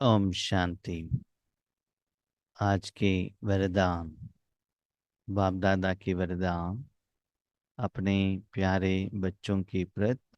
ओम शांति। आज के वरदान, बाप दादा के वरदान अपने प्यारे बच्चों के प्रति।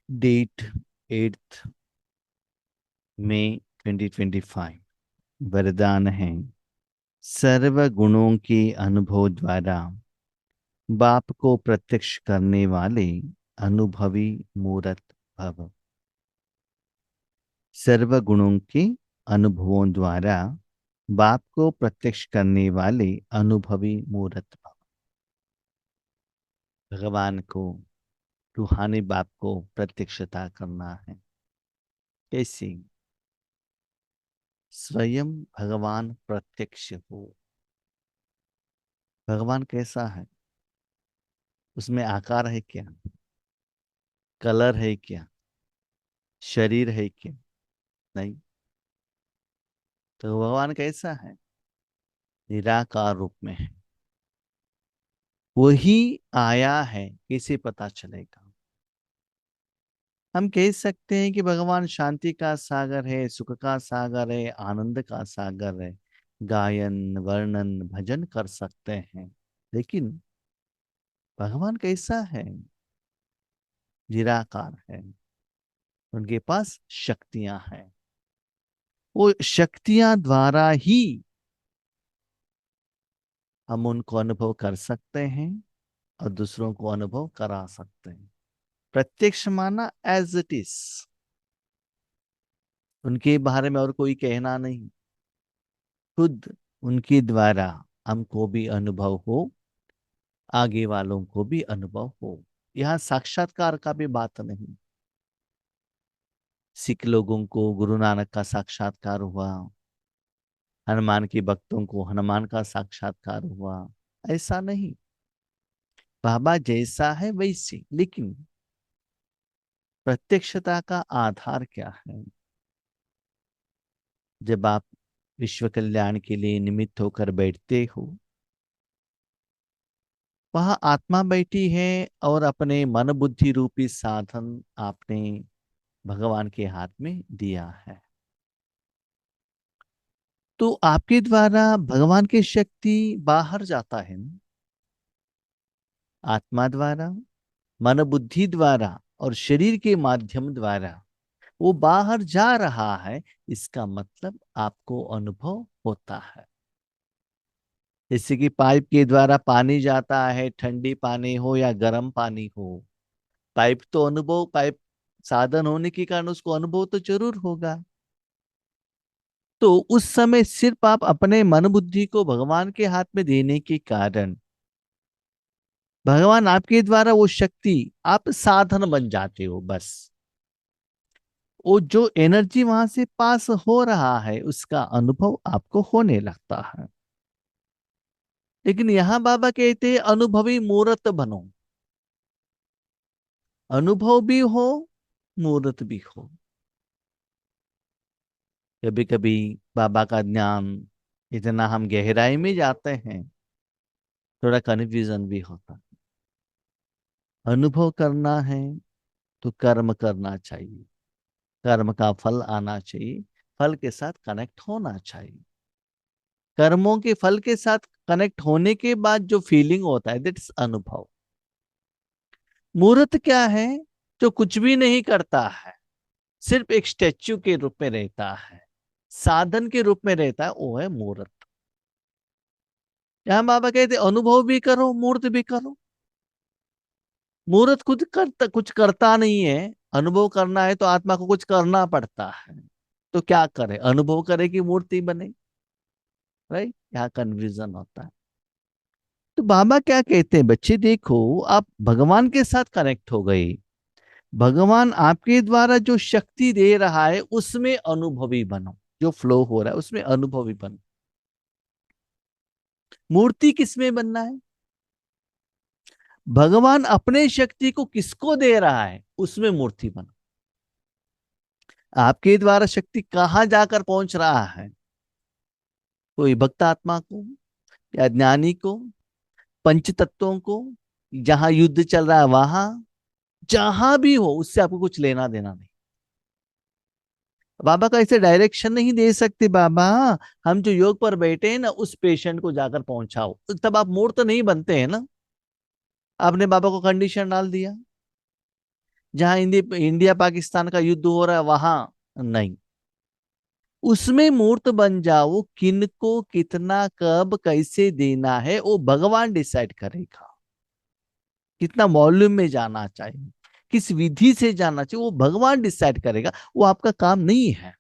डेट 8 मई 2025। वरदान है, सर्व गुणों के अनुभव द्वारा बाप को प्रत्यक्ष करने वाले अनुभवी मूर्त भव। सर्व गुणों के अनुभवों द्वारा बाप को प्रत्यक्ष करने वाले अनुभवी मूर्त भव। भगवान को, रूहानी बाप को प्रत्यक्षता करना है। कैसे? स्वयं भगवान प्रत्यक्ष हो। भगवान कैसा है? उसमें आकार है क्या? कलर है क्या? शरीर है क्या? नहीं। तो भगवान कैसा है? निराकार रूप में है। वही आया है, कैसे पता चलेगा? हम कह सकते हैं कि भगवान शांति का सागर है, सुख का सागर है, आनंद का सागर है। गायन, वर्णन, भजन कर सकते हैं, लेकिन भगवान कैसा है? निराकार है। उनके पास शक्तियां हैं। वो शक्तियां द्वारा ही हम उनको अनुभव कर सकते हैं और दूसरों को अनुभव करा सकते हैं। प्रत्यक्ष माना एज इट इज, उनके बारे में और कोई कहना नहीं। खुद उनके द्वारा हमको भी अनुभव हो, आगे वालों को भी अनुभव हो। यहाँ साक्षात्कार का भी बात नहीं। सिख लोगों को गुरु नानक का साक्षात्कार हुआ, हनुमान के भक्तों को हनुमान का साक्षात्कार हुआ, ऐसा नहीं। बाबा जैसा है वैसे, लेकिन प्रत्यक्षता का आधार क्या है? जब आप विश्व कल्याण के लिए निमित्त होकर बैठते हो, वहां आत्मा बैठी है और अपने मन बुद्धि रूपी साधन आपने भगवान के हाथ में दिया है। तो आपके द्वारा भगवान की शक्ति बाहर जाता है ना? आत्मा द्वारा, मन बुद्धि द्वारा और शरीर के माध्यम द्वारा वो बाहर जा रहा है। इसका मतलब आपको अनुभव होता है। जैसे कि पाइप के द्वारा पानी जाता है, ठंडी पानी हो या गर्म पानी हो, पाइप तो अनुभव, पाइप साधन होने के कारण उसको अनुभव तो जरूर होगा। तो उस समय सिर्फ आप अपने मन बुद्धि को भगवान के हाथ में देने के कारण भगवान आपके द्वारा वो शक्ति, आप साधन बन जाते हो बस। वो जो एनर्जी वहां से पास हो रहा है उसका अनुभव आपको होने लगता है। लेकिन यहां बाबा कहते हैं अनुभवी मूर्त बनो। अनुभव भी हो, मूर्त भी हो। कभी कभी बाबा का ज्ञान इतना हम गहराई में जाते हैं, थोड़ा कन्फ्यूजन भी होता है। अनुभव करना है तो कर्म करना चाहिए, कर्म का फल आना चाहिए, फल के साथ कनेक्ट होना चाहिए। कर्मों के फल के साथ कनेक्ट होने के बाद जो फीलिंग होता है, दैट्स अनुभव। मूर्त क्या है? जो कुछ भी नहीं करता है, सिर्फ एक स्टैच्यू के रूप में रहता है, साधन के रूप में रहता है, वो है मूर्त। यहां बाबा कहते अनुभव भी करो, मूर्त भी करो। मूर्त खुद करता, कुछ करता नहीं है। अनुभव करना है तो आत्मा को कुछ करना पड़ता है। तो क्या करे? अनुभव करे कि मूर्ति बने? राइट, यहाँ कन्फ्यूजन होता है। तो बाबा क्या कहते हैं, बच्चे देखो, आप भगवान के साथ कनेक्ट हो गए। भगवान आपके द्वारा जो शक्ति दे रहा है उसमें अनुभवी बनो। जो फ्लो हो रहा है उसमें अनुभवी बनो। मूर्ति किसमें बनना है? भगवान अपने शक्ति को किसको दे रहा है उसमें मूर्ति बनो। आपके द्वारा शक्ति कहां जाकर पहुंच रहा है? कोई भक्त आत्मा को या ज्ञानी को, पंच तत्वों को, जहां युद्ध चल रहा है वहां, जहां भी हो, उससे आपको कुछ लेना देना नहीं। बाबा का ऐसे डायरेक्शन नहीं दे सकते बाबा, हम जो योग पर बैठे हैं ना उस पेशेंट को जाकर पहुंचाओ, तब आप मूर्त नहीं बनते हैं ना। आपने बाबा को कंडीशन डाल दिया, जहां इंडिया पाकिस्तान का युद्ध हो रहा है वहां नहीं, उसमें मूर्त बन जाओ। किनको कितना कब कैसे देना है वो भगवान डिसाइड करेगा। कितना वॉल्यूम में जाना चाहिए, किस विधि से जाना चाहिए, वो भगवान डिसाइड करेगा, वो आपका काम नहीं है।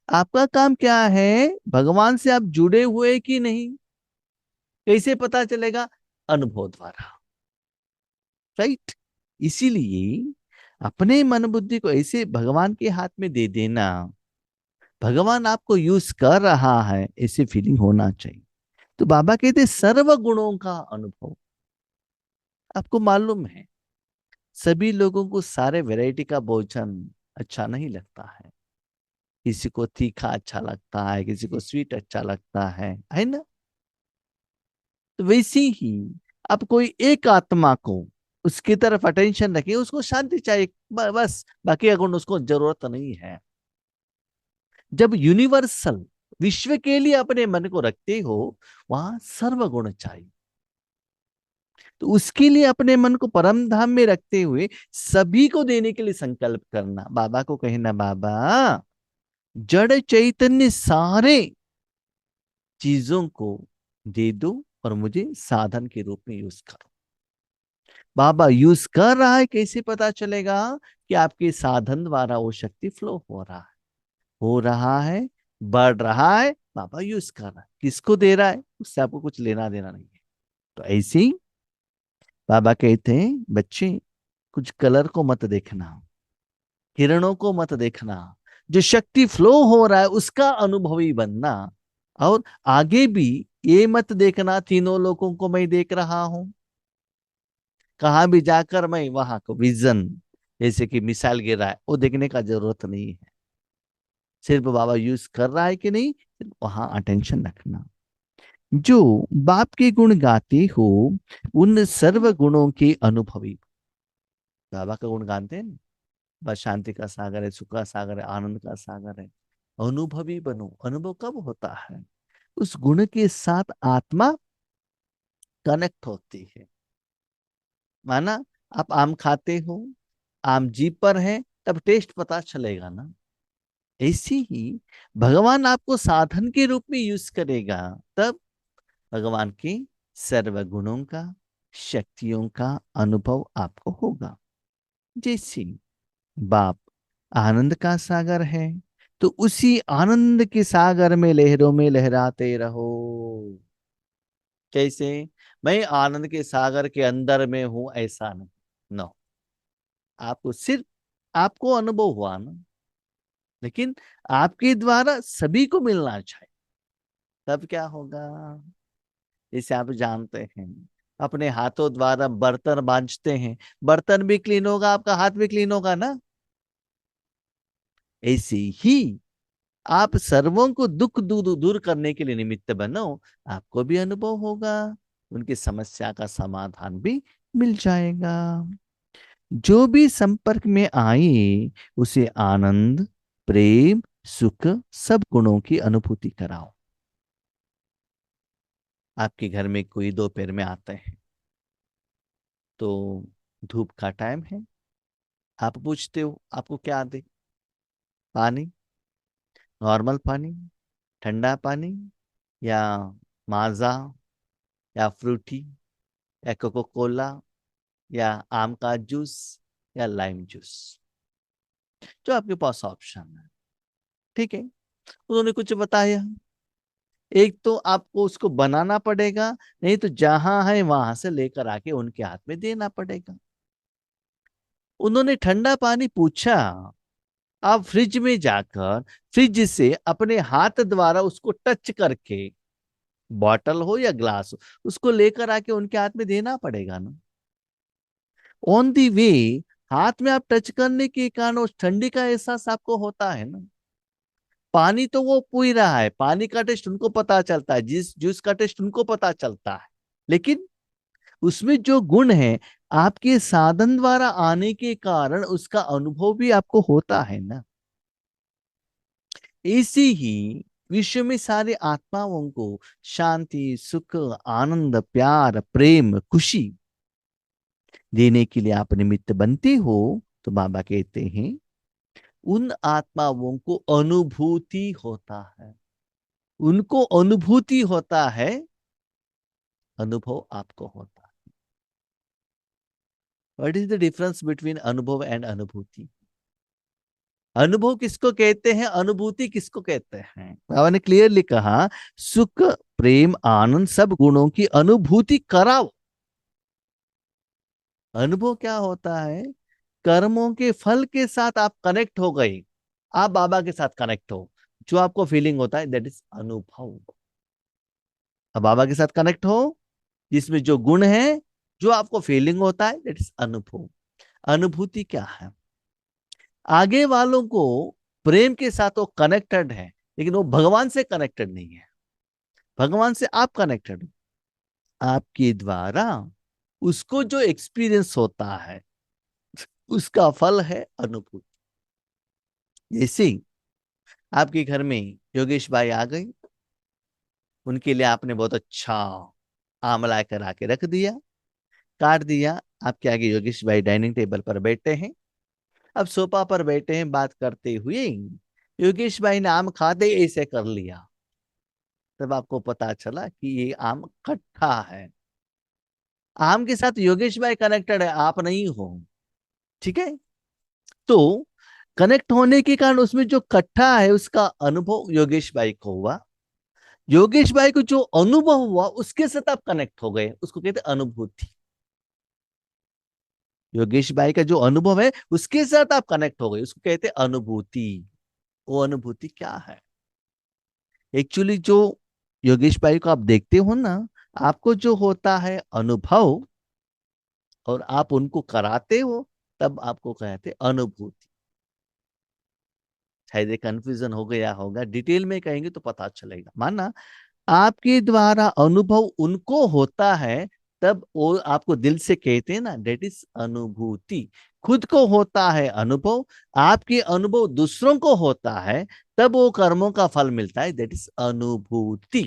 आपका काम क्या है, भगवान से आप जुड़े हुए कि नहीं, कैसे पता चलेगा? अनुभव द्वारा, राइट। इसीलिए अपने मन बुद्धि को ऐसे भगवान के हाथ में दे देना, भगवान आपको यूज कर रहा है ऐसी फीलिंग होना चाहिए। तो बाबा कहते सर्व गुणों का अनुभव। आपको मालूम है सभी लोगों को सारे वैरायटी का भोजन अच्छा नहीं लगता है। किसी को तीखा अच्छा लगता है, किसी को स्वीट अच्छा लगता है ना। तो वैसे ही अब कोई एक आत्मा को उसकी तरफ अटेंशन रखिए, उसको शांति चाहिए, बस बाकी का गुण उसको जरूरत नहीं है। जब यूनिवर्सल विश्व के लिए अपने मन को रखते हो, वहां सर्व गुण चाहिए। तो उसके लिए अपने मन को परम धाम में रखते हुए सभी को देने के लिए संकल्प करना। बाबा को कहना, बाबा जड़ चैतन्य सारे चीजों को दे दो और मुझे साधन के रूप में यूज करो। बाबा यूज कर रहा है, कैसे पता चलेगा? कि आपके साधन द्वारा वो शक्ति फ्लो हो रहा है, हो रहा है, बढ़ रहा है। बाबा यूज कर रहा है, किसको दे रहा है उससे आपको कुछ लेना देना नहीं है। तो ऐसे ही बाबा कहते हैं, बच्चे कुछ कलर को मत देखना, किरणों को मत देखना, जो शक्ति फ्लो हो रहा है उसका अनुभवी बनना। और आगे भी ये मत देखना तीनों लोगों को मैं देख रहा हूं, कहां भी जाकर मैं वहां को विजन, जैसे कि मिसाइल गिरा है, वो देखने का जरूरत नहीं है। सिर्फ बाबा यूज कर रहा है कि नहीं, सिर्फ वहां अटेंशन रखना। जो बाप के गुण गाते हो उन सर्व गुणों के अनुभवी। बाबा का गुण गाते हैं ना, बस शांति का सागर है, सुख का सागर है, आनंद का सागर है। अनुभवी बनो। अनुभव कब होता है? उस गुण के साथ आत्मा कनेक्ट होती है। माना आप आम खाते हो, आम जीभ पर है, तब टेस्ट पता चलेगा ना। ऐसे ही भगवान आपको साधन के रूप में यूज करेगा, तब भगवान के सर्व गुणों का, शक्तियों का अनुभव आपको होगा। जैसे बाप आनंद का सागर है, तो उसी आनंद के सागर में लहराते रहो। कैसे? मैं आनंद के सागर के अंदर में हूं ऐसा नहीं, नो। आपको सिर्फ आपको अनुभव हुआ ना, लेकिन आपके द्वारा सभी को मिलना चाहिए। तब क्या होगा? जैसे आप जानते हैं, अपने हाथों द्वारा बर्तन मांजते हैं, बर्तन भी क्लीन होगा, आपका हाथ भी क्लीन होगा ना। ऐसे ही आप सर्वों को दुख दूर दूर करने के लिए निमित्त बनो, आपको भी अनुभव होगा, उनकी समस्या का समाधान भी मिल जाएगा। जो भी संपर्क में आए उसे आनंद, प्रेम, सुख, सब गुणों की अनुभूति कराओ। आपके घर में कोई दोपहर में आता है, तो धूप का टाइम है, आप पूछते हो आपको क्या दे? पानी, नॉर्मल पानी, ठंडा पानी, या माजा, या फ्रूटी, या कोको कोला, या आम का जूस, या लाइम जूस, जो आपके पास ऑप्शन है। ठीक है, उन्होंने कुछ बताया, एक तो आपको उसको बनाना पड़ेगा, नहीं तो जहां है वहां से लेकर आके उनके हाथ में देना पड़ेगा। उन्होंने ठंडा पानी पूछा, आप फ्रिज में जाकर फ्रिज से अपने हाथ द्वारा उसको टच करके, बॉटल हो या ग्लास हो, उसको लेकर आके उनके हाथ में देना पड़ेगा ना। ऑन दी वे हाथ में आप टच करने के कारण उस ठंडी का एहसास आपको होता है ना। पानी तो वो पी रहा है, पानी का टेस्ट उनको पता चलता है, जिस जूस का टेस्ट उनको पता चलता है, लेकिन उसमें जो गुण है आपके साधन द्वारा आने के कारण उसका अनुभव भी आपको होता है ना। ऐसे ही विश्व में सारे आत्माओं को शांति, सुख, आनंद, प्यार, प्रेम, खुशी देने के लिए आप निमित्त बनते हो। तो बाबा कहते हैं उन आत्माओं को अनुभूति होता है, उनको अनुभूति होता है, अनुभव आपको होता है। What is the difference between अनुभव एंड अनुभूति? अनुभव किसको कहते हैं, अनुभूति किसको कहते हैं? बाबा ने क्लियरली कहा सुख, प्रेम, आनंद सब गुणों की अनुभूति कराओ। अनुभव क्या होता है? कर्मों के फल के साथ आप कनेक्ट हो गए, आप बाबा के साथ कनेक्ट हो, जो आपको फीलिंग होता है दैट इज अनुभव। अब बाबा के साथ कनेक्ट हो, जिसमें जो गुण है, जो आपको फीलिंग होता है दैट इज अनुभव। अनुभूति क्या है? आगे वालों को प्रेम के साथ वो कनेक्टेड है, लेकिन वो भगवान से कनेक्टेड नहीं है। भगवान से आप कनेक्टेड हो, आपके द्वारा उसको जो एक्सपीरियंस होता है उसका फल है अनुभूति। जैसे आपके घर में योगेश भाई आ गए, उनके लिए आपने बहुत अच्छा आमला करा के रख दिया, काट दिया। आपके आगे योगेश भाई डाइनिंग टेबल पर बैठे हैं, अब सोफा पर बैठे हैं, बात करते हुए योगेश भाई ने आम खाते ऐसे कर लिया, तब आपको पता चला कि ये आम खट्टा है। आम के साथ योगेश भाई कनेक्टेड है, आप नहीं हो। ठीक है, तो कनेक्ट होने के कारण उसमें जो खट्टा है उसका अनुभव योगेश भाई को हुआ। योगेश भाई को जो अनुभव हुआ उसके साथ आप कनेक्ट हो गए, उसको कहते हैं अनुभूति। योगेश भाई का जो अनुभव है उसके साथ आप कनेक्ट हो गए, उसको कहते हैं अनुभूति। वो अनुभूति क्या है? एक्चुअली जो योगेश भाई को आप देखते हो ना, आपको जो होता है अनुभव और आप उनको कराते हो, तब आपको कहते हैं अनुभूति। शायद ये कंफ्यूजन हो गया होगा, डिटेल में कहेंगे तो पता चलेगा। माना आपके द्वारा अनुभव उनको होता है, तब वो आपको दिल से कहते हैं ना, डेट इज अनुभूति। खुद को होता है अनुभव, आपके अनुभव दूसरों को होता है, तब वो कर्मों का फल मिलता है, दैट इज अनुभूति।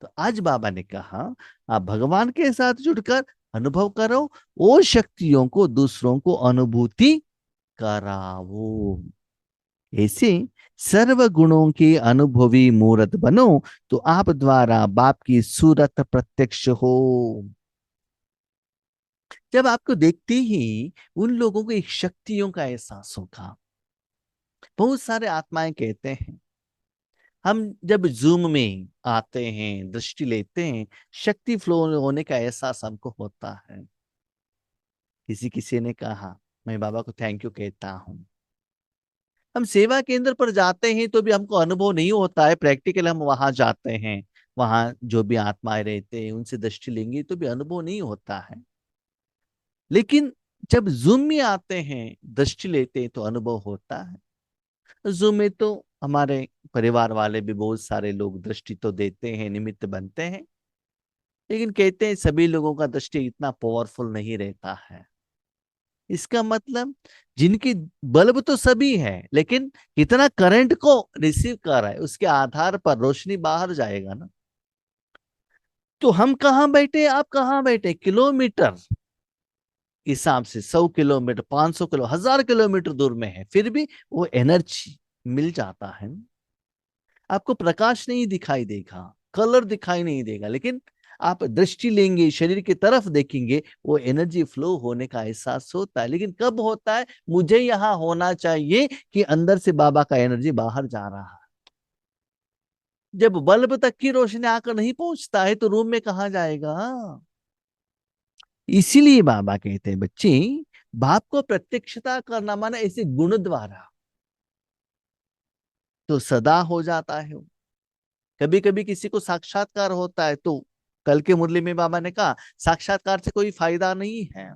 तो आज बाबा ने कहा आप भगवान के साथ जुड़कर अनुभव करो, वो शक्तियों को दूसरों को अनुभूति कराओ। ऐसे सर्व गुणों के अनुभवी मूर्त बनो, तो आप द्वारा बाप की सूरत प्रत्यक्ष हो। जब आपको देखते ही उन लोगों को एक शक्तियों का एहसास होगा। बहुत सारे आत्माएं कहते हैं हम जब जूम में आते हैं, दृष्टि लेते हैं, शक्ति फ्लो होने का एहसास हमको होता है। किसी किसी ने कहा मैं बाबा को थैंक यू कहता हूँ। हम सेवा केंद्र पर जाते हैं तो भी हमको अनुभव नहीं होता है, प्रैक्टिकल हम वहां जाते हैं, वहां जो भी आत्माएं रहते हैं उनसे दृष्टि लेंगे तो भी अनुभव नहीं होता है। लेकिन जब जूम में आते हैं, दृष्टि लेते हैं तो अनुभव होता है। जूम में तो हमारे परिवार वाले भी बहुत सारे लोग दृष्टि तो देते हैं, निमित्त बनते हैं, लेकिन कहते हैं सभी लोगों का दृष्टि इतना पावरफुल नहीं रहता है। इसका मतलब जिनकी बल्ब तो सभी है, लेकिन कितना करंट को रिसीव कर रहा है उसके आधार पर रोशनी बाहर जाएगा ना। तो हम कहाँ बैठे, आप कहाँ बैठे, किलोमीटर हिसाब से 100 किलोमीटर, 500 किलो, 1000 किलोमीटर दूर में है, फिर भी वो एनर्जी मिल जाता है। आपको प्रकाश नहीं दिखाई देगा, कलर दिखाई नहीं देगा, लेकिन आप दृष्टि लेंगे, शरीर की तरफ देखेंगे, वो एनर्जी फ्लो होने का एहसास होता है। लेकिन कब होता है? मुझे यहां होना चाहिए कि अंदर से बाबा का एनर्जी बाहर जा रहा है। जब बल्ब तक की रोशनी आकर नहीं पहुंचता है तो रूम में कहा जाएगा? इसीलिए बाबा कहते हैं बच्चे, बाप को प्रत्यक्षता करना माना ऐसे गुण द्वारा तो सदा हो जाता है। कभी कभी किसी को साक्षात्कार होता है तो कल के मुरली में बाबा ने कहा साक्षात्कार से कोई फायदा नहीं है।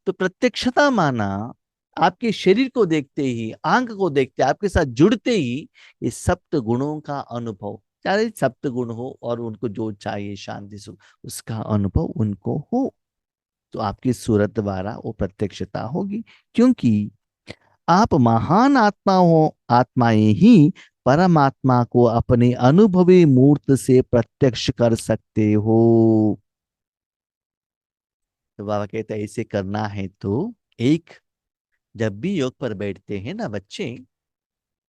तो प्रत्यक्षता माना आपके शरीर को देखते ही, आंख को देखते, आपके साथ जुड़ते ही ये सप्त गुणों का अनुभव, चाहे सप्त गुण हो और उनको जो चाहिए शांति सुख, उसका अनुभव उनको हो, तो आपकी सूरत द्वारा वो प्रत्यक्षता होगी। क्योंकि आप महान आत्मा हो, आत्माएं ही परमात्मा को अपने अनुभवी मूर्त से प्रत्यक्ष कर सकते हो। तो बाबा कहते हैं ऐसे करना है तो एक, जब भी योग पर बैठते हैं ना बच्चे,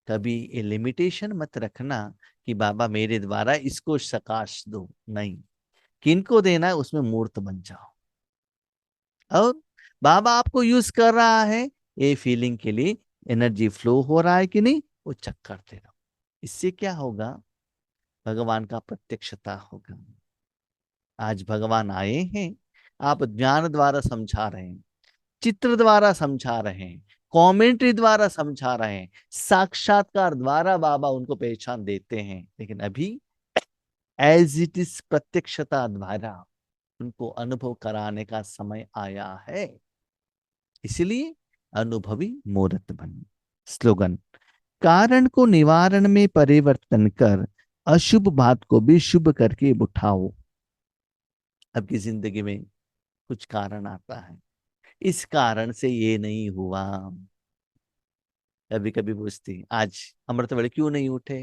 कभी ये लिमिटेशन मत रखना कि बाबा मेरे द्वारा इसको सकाश दो, नहीं, किनको देना है उसमें मूर्त बन जाओ। और बाबा आपको यूज कर रहा है ये फीलिंग के लिए, एनर्जी फ्लो हो रहा है कि नहीं, वो चेक करते रहो। इससे क्या होगा, भगवान का प्रत्यक्षता होगा। आज भगवान आए हैं, आप ज्ञान द्वारा समझा रहे हैं, चित्र द्वारा समझा रहे हैं, कमेंट्री द्वारा समझा रहे हैं, साक्षात्कार द्वारा बाबा उनको पहचान देते हैं, लेकिन अभी एज इट इज प्रत्यक्षता द्वारा उनको अनुभव कराने का समय आया है। इसलिए अनुभवी मूर्त बन। स्लोगन, कारण को निवारण में परिवर्तन कर अशुभ बात को भी शुभ करके उठाओ। आपकी जिंदगी में कुछ कारण आता है, इस कारण से ये नहीं हुआ। कभी कभी पूछती आज अमृत वेले क्यों नहीं उठे,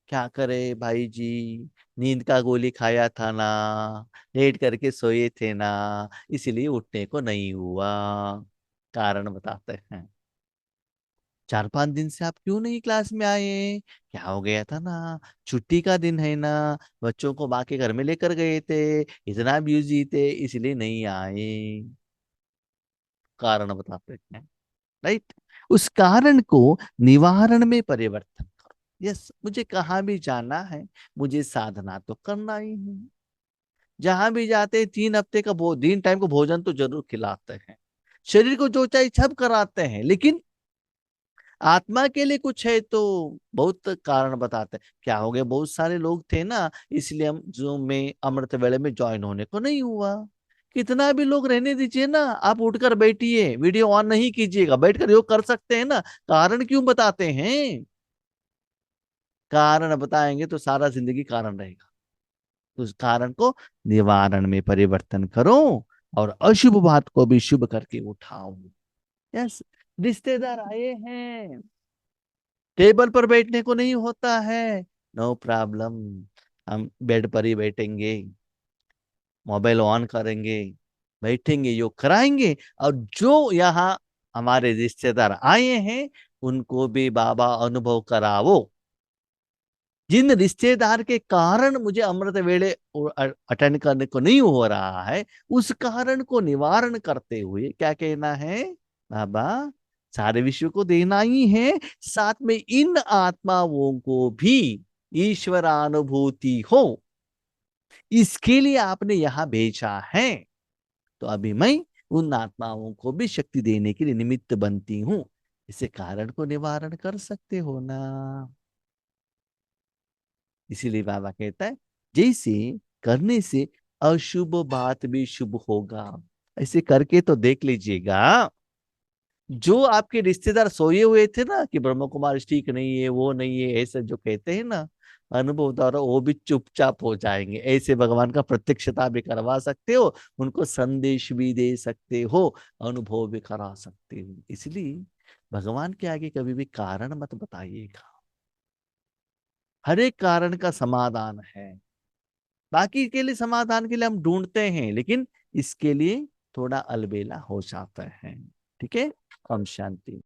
क्या करे भाई जी, नींद का गोली खाया था ना, लेट करके सोए थे ना, इसलिए उठने को नहीं हुआ। कारण बताते हैं। 4-5 दिन से आप क्यों नहीं क्लास में आए, क्या हो गया था ना, छुट्टी का दिन है ना, बच्चों को माँ के घर में लेकर गए थे, इतना बिजी थे इसलिए नहीं आए। कारण बताते हैं, राइट। उस कारण को निवारण में परिवर्तन करो। यस, मुझे कहाँ भी जाना है, मुझे साधना तो करना ही है। जहां भी जाते हैं 3 हफ्ते का 3 टाइम को भोजन तो जरूर खिलाते हैं, शरीर को जो चाहिए सब कराते हैं, लेकिन आत्मा के लिए कुछ है तो बहुत कारण बताते हैं। क्या हो गया, बहुत सारे लोग थे ना, इसलिए हम जूम में अमृत वेले में ज्वाइन होने को नहीं हुआ। कितना भी लोग रहने दीजिए ना, आप उठकर बैठिए, वीडियो ऑन नहीं कीजिएगा, बैठकर योग कर सकते हैं ना। कारण क्यों बताते हैं, कारण बताएंगे तो सारा जिंदगी कारण रहेगा। तो उस कारण को निवारण में परिवर्तन करो और अशुभ बात को भी शुभ करके उठाओ। यस, रिश्तेदार आए हैं, टेबल पर बैठने को नहीं होता है, नो प्रॉब्लम, हम बेड पर ही बैठेंगे, मोबाइल ऑन करेंगे, बैठेंगे, योग कराएंगे। और जो यहाँ हमारे रिश्तेदार आए हैं उनको भी बाबा अनुभव कराओ। जिन रिश्तेदार के कारण मुझे अमृत वेले अटेंड करने को नहीं हो रहा है, उस कारण को निवारण करते हुए क्या कहना है, बाबा सारे विश्व को देना ही है, साथ में इन आत्माओं को भी ईश्वरानुभूति हो, इसके लिए आपने यहां भेजा है। तो अभी मैं उन आत्माओं को भी शक्ति देने के लिए निमित्त बनती हूं। इसे कारण को निवारण कर सकते हो ना। इसीलिए बाबा कहता है जैसे करने से अशुभ बात भी शुभ होगा, ऐसे करके तो देख लीजिएगा। जो आपके रिश्तेदार सोए हुए थे ना कि ब्रह्म कुमार ठीक नहीं है, वो नहीं है, ऐसे जो कहते हैं ना, अनुभव द्वारा वो भी चुपचाप हो जाएंगे। ऐसे भगवान का प्रत्यक्षता भी करवा सकते हो, उनको संदेश भी दे सकते हो, अनुभव भी करा सकते हो। इसलिए भगवान के आगे कभी भी कारण मत बताइएगा, हर एक कारण का समाधान है। बाकी के लिए समाधान के लिए हम ढूंढते हैं, लेकिन इसके लिए थोड़ा अलबेला हो जाता है। ठीक है, ओम शांति।